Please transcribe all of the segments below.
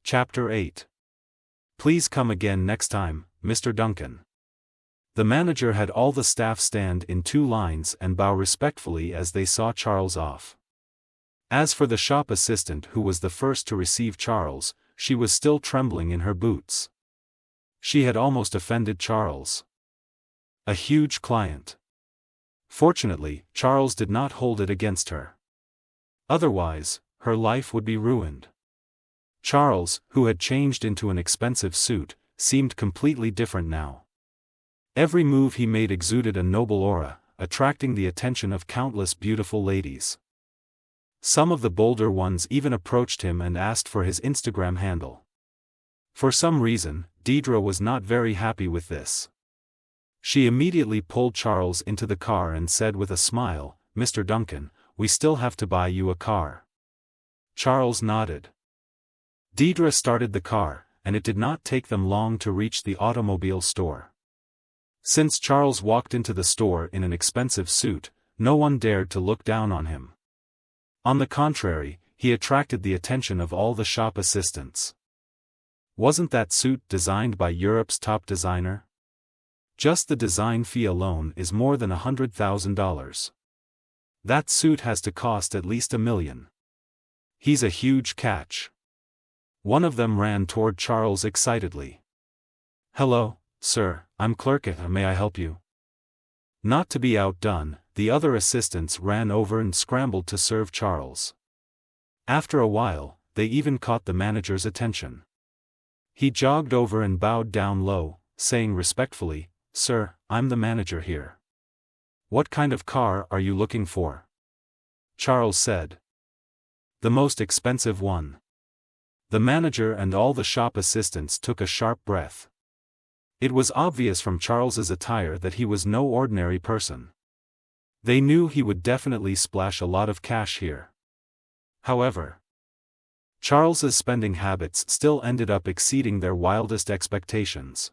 Chapter 8. Please come again next time, Mr. Duncan. The manager had all the staff stand in 2 lines and bow respectfully as they saw Charles off. As for the shop assistant who was the first to receive Charles, she was still trembling in her boots. She had almost offended Charles. A huge client. Fortunately, Charles did not hold it against her. Otherwise, her life would be ruined. Charles, who had changed into an expensive suit, seemed completely different now. Every move he made exuded a noble aura, attracting the attention of countless beautiful ladies. Some of the bolder ones even approached him and asked for his Instagram handle. For some reason, Deidre was not very happy with this. She immediately pulled Charles into the car and said with a smile, "Mr. Duncan, we still have to buy you a car." Charles nodded. Deidre started the car, and it did not take them long to reach the automobile store. Since Charles walked into the store in an expensive suit, no one dared to look down on him. On the contrary, he attracted the attention of all the shop assistants. Wasn't that suit designed by Europe's top designer? Just the design fee alone is more than $100,000. That suit has to cost at least $1 million. He's a huge catch. One of them ran toward Charles excitedly. "Hello, sir, I'm Clerk. May I help you?" Not to be outdone, the other assistants ran over and scrambled to serve Charles. After a while, they even caught the manager's attention. He jogged over and bowed down low, saying respectfully, "Sir, I'm the manager here. What kind of car are you looking for?" Charles said. "The most expensive one." The manager and all the shop assistants took a sharp breath. It was obvious from Charles's attire that he was no ordinary person. They knew he would definitely splash a lot of cash here. However, Charles's spending habits still ended up exceeding their wildest expectations.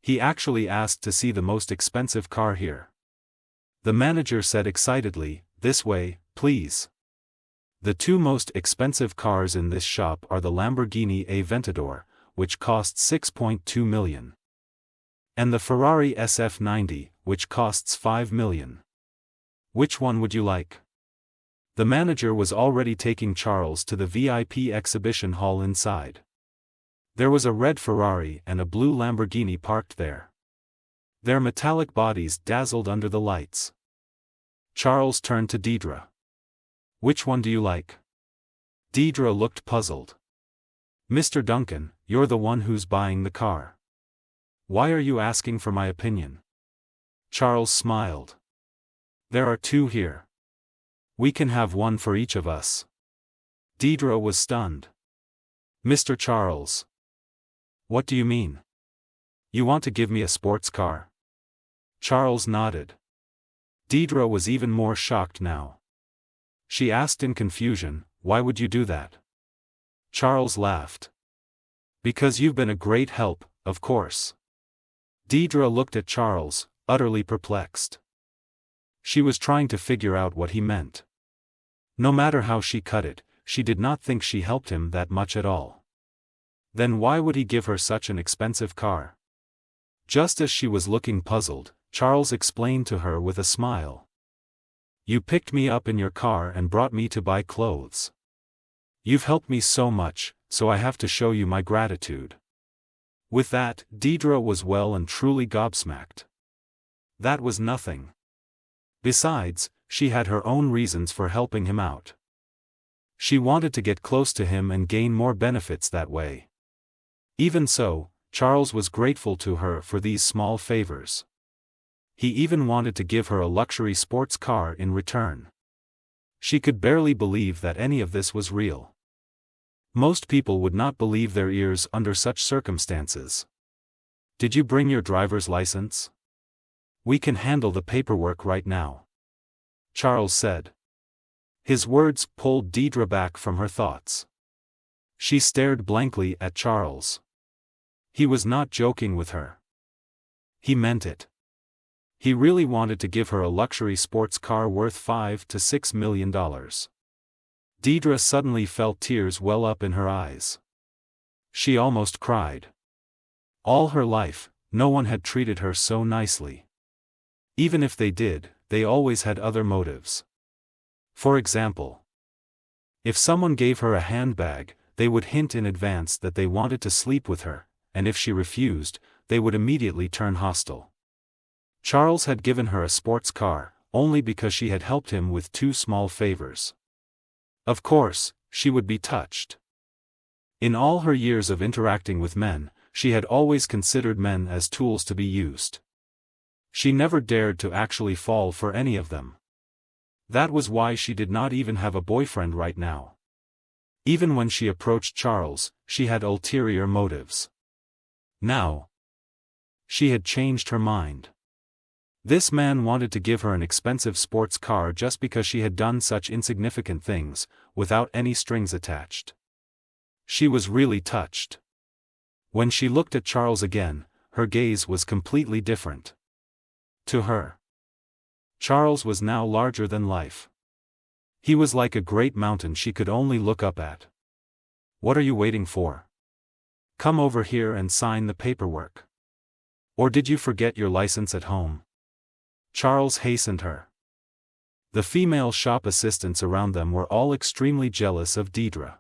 He actually asked to see the most expensive car here. The manager said excitedly, "This way, please." The 2 most expensive cars in this shop are the Lamborghini Aventador, which costs $6.2 million. And the Ferrari SF90, which costs $5 million. "Which one would you like?" The manager was already taking Charles to the VIP exhibition hall inside. There was a red Ferrari and a blue Lamborghini parked there. Their metallic bodies dazzled under the lights. Charles turned to Deidre. "Which one do you like?" Deidre looked puzzled. "Mr. Duncan, you're the one who's buying the car. Why are you asking for my opinion?" Charles smiled. "There are 2 here. We can have one for each of us." Deidre was stunned. "Mr. Charles. What do you mean? You want to give me a sports car?" Charles nodded. Deidre was even more shocked now. She asked in confusion, "Why would you do that?" Charles laughed. "Because you've been a great help, of course." Deidre looked at Charles, utterly perplexed. She was trying to figure out what he meant. No matter how she cut it, she did not think she helped him that much at all. Then why would he give her such an expensive car? Just as she was looking puzzled, Charles explained to her with a smile. "You picked me up in your car and brought me to buy clothes. You've helped me so much, so I have to show you my gratitude." With that, Deidre was well and truly gobsmacked. That was nothing. Besides, she had her own reasons for helping him out. She wanted to get close to him and gain more benefits that way. Even so, Charles was grateful to her for these small favors. He even wanted to give her a luxury sports car in return. She could barely believe that any of this was real. Most people would not believe their ears under such circumstances. "Did you bring your driver's license? We can handle the paperwork right now," Charles said. His words pulled Deidre back from her thoughts. She stared blankly at Charles. He was not joking with her. He meant it. He really wanted to give her a luxury sports car worth $5 to $6 million. Deidre suddenly felt tears well up in her eyes. She almost cried. All her life, no one had treated her so nicely. Even if they did, they always had other motives. For example, if someone gave her a handbag, they would hint in advance that they wanted to sleep with her, and if she refused, they would immediately turn hostile. Charles had given her a sports car, only because she had helped him with 2 small favors. Of course, she would be touched. In all her years of interacting with men, she had always considered men as tools to be used. She never dared to actually fall for any of them. That was why she did not even have a boyfriend right now. Even when she approached Charles, she had ulterior motives. Now, she had changed her mind. This man wanted to give her an expensive sports car just because she had done such insignificant things, without any strings attached. She was really touched. When she looked at Charles again, her gaze was completely different. To her, Charles was now larger than life. He was like a great mountain she could only look up at. What are you waiting for? Come over here and sign the paperwork. Or did you forget your license at home? Charles hastened her. The female shop assistants around them were all extremely jealous of Deidre.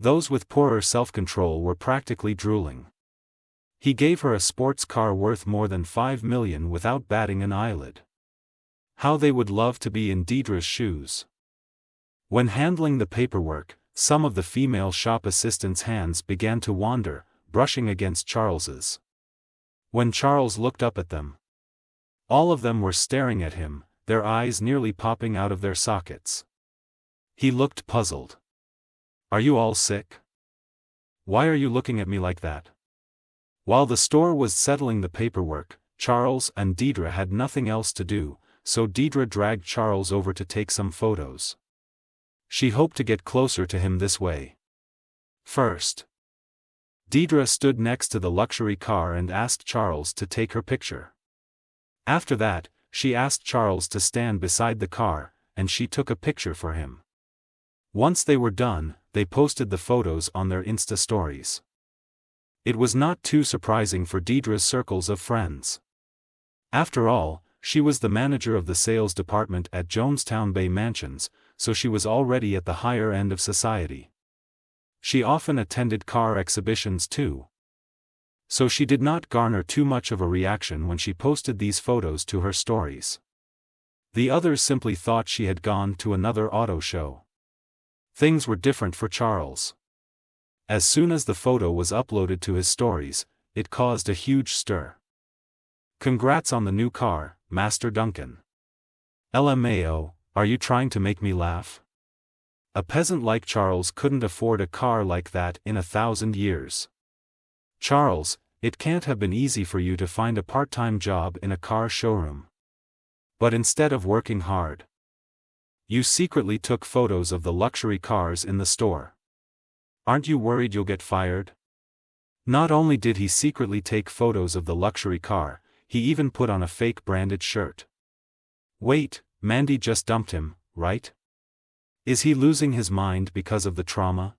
Those with poorer self-control were practically drooling. He gave her a sports car worth more than $5 million without batting an eyelid. How they would love to be in Deidre's shoes. When handling the paperwork, some of the female shop assistants' hands began to wander, brushing against Charles's. When Charles looked up at them, all of them were staring at him, their eyes nearly popping out of their sockets. He looked puzzled. Are you all sick? Why are you looking at me like that? While the store was settling the paperwork, Charles and Deidre had nothing else to do, so Deidre dragged Charles over to take some photos. She hoped to get closer to him this way. First, Deidre stood next to the luxury car and asked Charles to take her picture. After that, she asked Charles to stand beside the car, and she took a picture for him. Once they were done, they posted the photos on their Insta stories. It was not too surprising for Deidre's circles of friends. After all, she was the manager of the sales department at Jonestown Bay Mansions, so she was already at the higher end of society. She often attended car exhibitions too. So she did not garner too much of a reaction when she posted these photos to her stories. The others simply thought she had gone to another auto show. Things were different for Charles. As soon as the photo was uploaded to his stories, it caused a huge stir. Congrats on the new car, Master Duncan. LMAO, are you trying to make me laugh? A peasant like Charles couldn't afford a car like that in 1,000 years. Charles, it can't have been easy for you to find a part-time job in a car showroom. But instead of working hard, you secretly took photos of the luxury cars in the store. Aren't you worried you'll get fired? Not only did he secretly take photos of the luxury car, he even put on a fake branded shirt. Wait, Mandy just dumped him, right? Is he losing his mind because of the trauma?